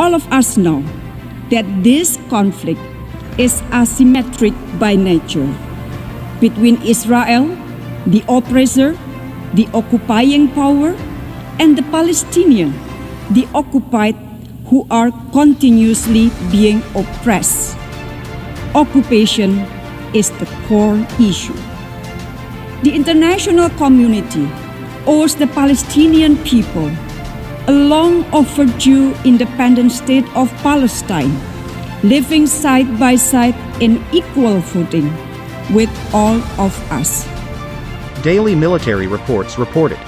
all of us know that this conflict is asymmetric by nature between Israel, the oppressor, the occupying power, and the Palestinian, the occupied, who are continuously being oppressed. Occupation is the core issue. The international community owes the Palestinian people a long overdue independent state of Palestine, living side by side in equal footing with all of us. Daily military reports reported.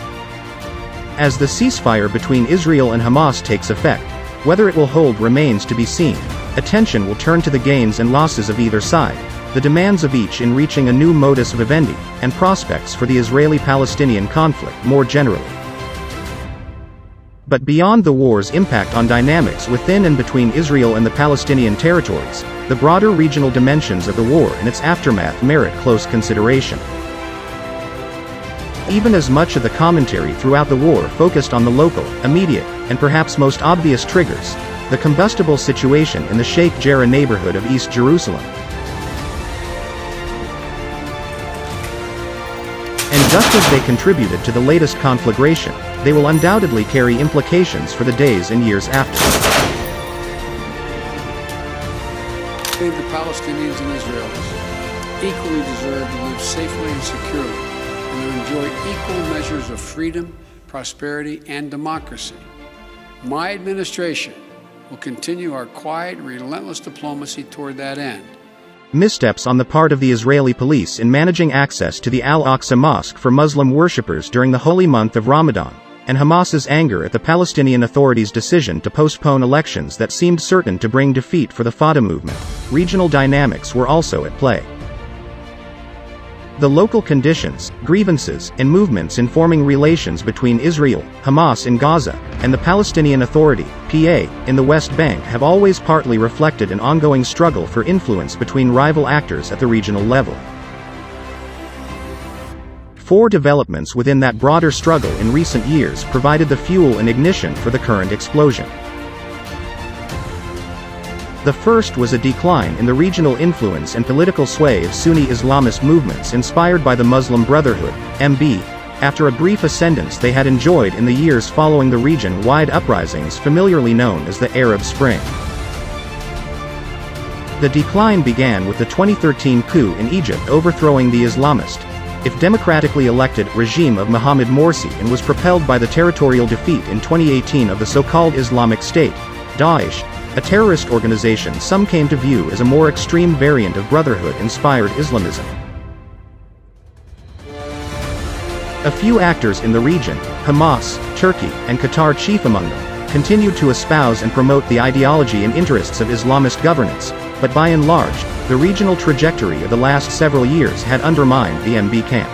As the ceasefire between Israel and Hamas takes effect, whether it will hold remains to be seen. Attention will turn to the gains and losses of either side, the demands of each in reaching a new modus vivendi, and prospects for the Israeli-Palestinian conflict more generally. But beyond the war's impact on dynamics within and between Israel and the Palestinian territories, the broader regional dimensions of the war and its aftermath merit close consideration. Even as much of the commentary throughout the war focused on the local, immediate, and perhaps most obvious triggers, the combustible situation in the Shaykh Jarrah neighborhood of East Jerusalem. And just as they contributed to the latest conflagration, they will undoubtedly carry implications for the days and years after. I think the Palestinians and Israelis equally deserve to live safely and securely, and to enjoy equal measures of freedom, prosperity, and democracy. My administration will continue our quiet, relentless diplomacy toward that end. Missteps on the part of the Israeli police in managing access to the Al-Aqsa Mosque for Muslim worshippers during the holy month of Ramadan, and Hamas's anger at the Palestinian Authority's decision to postpone elections that seemed certain to bring defeat for the Fatah movement. Regional dynamics were also at play. The local conditions, grievances, and movements informing relations between Israel, Hamas in Gaza, and the Palestinian Authority, PA, in the West Bank have always partly reflected an ongoing struggle for influence between rival actors at the regional level. Four developments within that broader struggle in recent years provided the fuel and ignition for the current explosion. The first was a decline in the regional influence and political sway of Sunni Islamist movements inspired by the Muslim Brotherhood, MB, after a brief ascendance they had enjoyed in the years following the region-wide uprisings familiarly known as the Arab Spring. The decline began with the 2013 coup in Egypt overthrowing the Islamist, if democratically elected, regime of Mohamed Morsi and was propelled by the territorial defeat in 2018 of the so-called Islamic State, Daesh, a terrorist organization some came to view as a more extreme variant of Brotherhood-inspired Islamism. A few actors in the region, Hamas, Turkey, and Qatar chief among them, continued to espouse and promote the ideology and interests of Islamist governance, but by and large, the regional trajectory of the last several years had undermined the MB camp.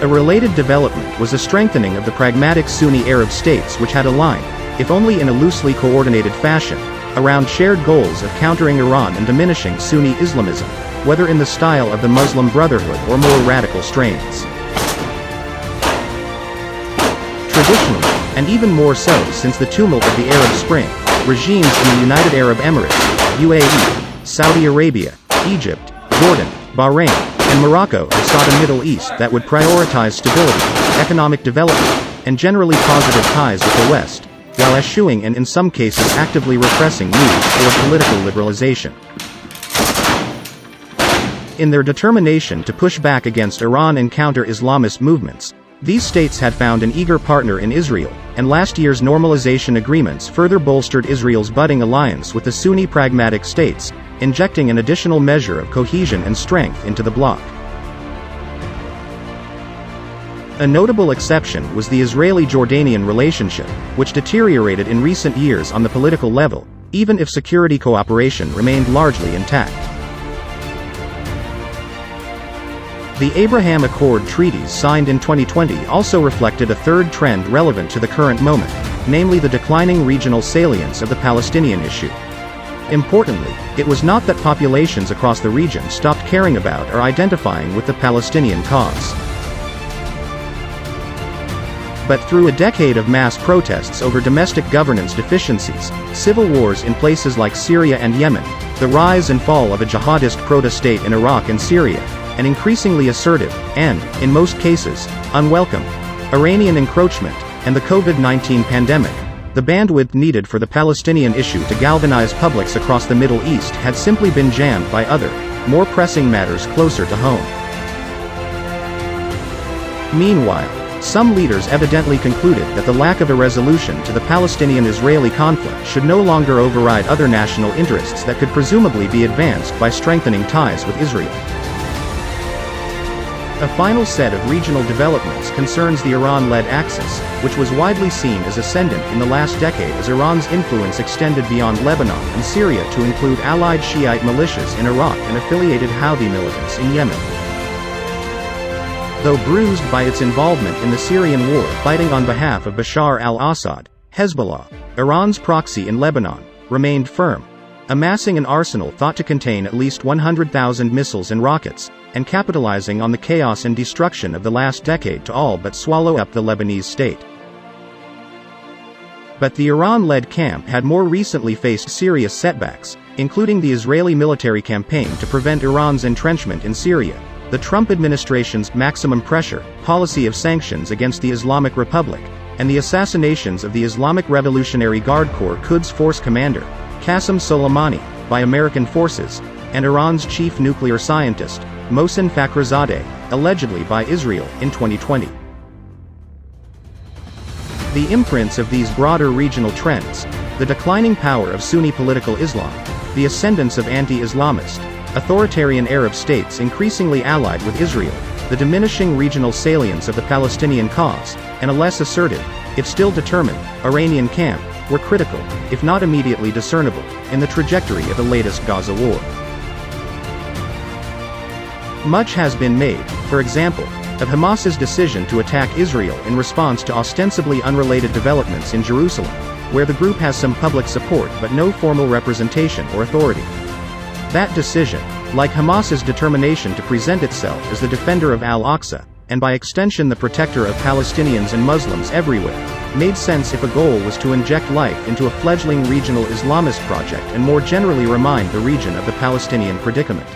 A related development was a strengthening of the pragmatic Sunni Arab states which had aligned, if only in a loosely coordinated fashion, around shared goals of countering Iran and diminishing Sunni Islamism, whether in the style of the Muslim Brotherhood or more radical strains. Traditionally, and even more so since the tumult of the Arab Spring, regimes in the United Arab Emirates, UAE, Saudi Arabia, Egypt, Jordan, Bahrain, and Morocco have sought a Middle East that would prioritize stability, economic development, and generally positive ties with the West, while eschewing and in some cases actively repressing moves toward political liberalization. In their determination to push back against Iran and counter Islamist movements, these states had found an eager partner in Israel, and last year's normalization agreements further bolstered Israel's budding alliance with the Sunni pragmatic states, injecting an additional measure of cohesion and strength into the bloc. A notable exception was the Israeli-Jordanian relationship, which deteriorated in recent years on the political level, even if security cooperation remained largely intact. The Abraham Accord treaties signed in 2020 also reflected a third trend relevant to the current moment, namely the declining regional salience of the Palestinian issue. Importantly, it was not that populations across the region stopped caring about or identifying with the Palestinian cause. But through a decade of mass protests over domestic governance deficiencies, civil wars in places like Syria and Yemen, the rise and fall of a jihadist proto-state in Iraq and Syria, an increasingly assertive, and, in most cases, unwelcome, Iranian encroachment, and the COVID-19 pandemic, the bandwidth needed for the Palestinian issue to galvanize publics across the Middle East had simply been jammed by other, more pressing matters closer to home. Meanwhile, some leaders evidently concluded that the lack of a resolution to the Palestinian-Israeli conflict should no longer override other national interests that could presumably be advanced by strengthening ties with Israel. A final set of regional developments concerns the Iran-led axis, which was widely seen as ascendant in the last decade as Iran's influence extended beyond Lebanon and Syria to include allied Shiite militias in Iraq and affiliated Houthi militants in Yemen. Though bruised by its involvement in the Syrian war fighting on behalf of Bashar al-Assad, Hezbollah, Iran's proxy in Lebanon, remained firm, amassing an arsenal thought to contain at least 100,000 missiles and rockets, and capitalizing on the chaos and destruction of the last decade to all but swallow up the Lebanese state. But the Iran-led camp had more recently faced serious setbacks, including the Israeli military campaign to prevent Iran's entrenchment in Syria, the Trump administration's maximum pressure policy of sanctions against the Islamic Republic, and the assassinations of the Islamic Revolutionary Guard Corps Quds Force commander, Qasem Soleimani, by American forces, and Iran's chief nuclear scientist, Mohsen Fakhrizadeh, allegedly by Israel, in 2020. The imprints of these broader regional trends, the declining power of Sunni political Islam, the ascendance of anti-Islamist, authoritarian Arab states increasingly allied with Israel, the diminishing regional salience of the Palestinian cause, and a less assertive, if still determined, Iranian camp, were critical, if not immediately discernible, in the trajectory of the latest Gaza war. Much has been made, for example, of Hamas's decision to attack Israel in response to ostensibly unrelated developments in Jerusalem, where the group has some public support but no formal representation or authority. That decision, like Hamas's determination to present itself as the defender of Al-Aqsa, and by extension the protector of Palestinians and Muslims everywhere, made sense if a goal was to inject life into a fledgling regional Islamist project and more generally remind the region of the Palestinian predicament.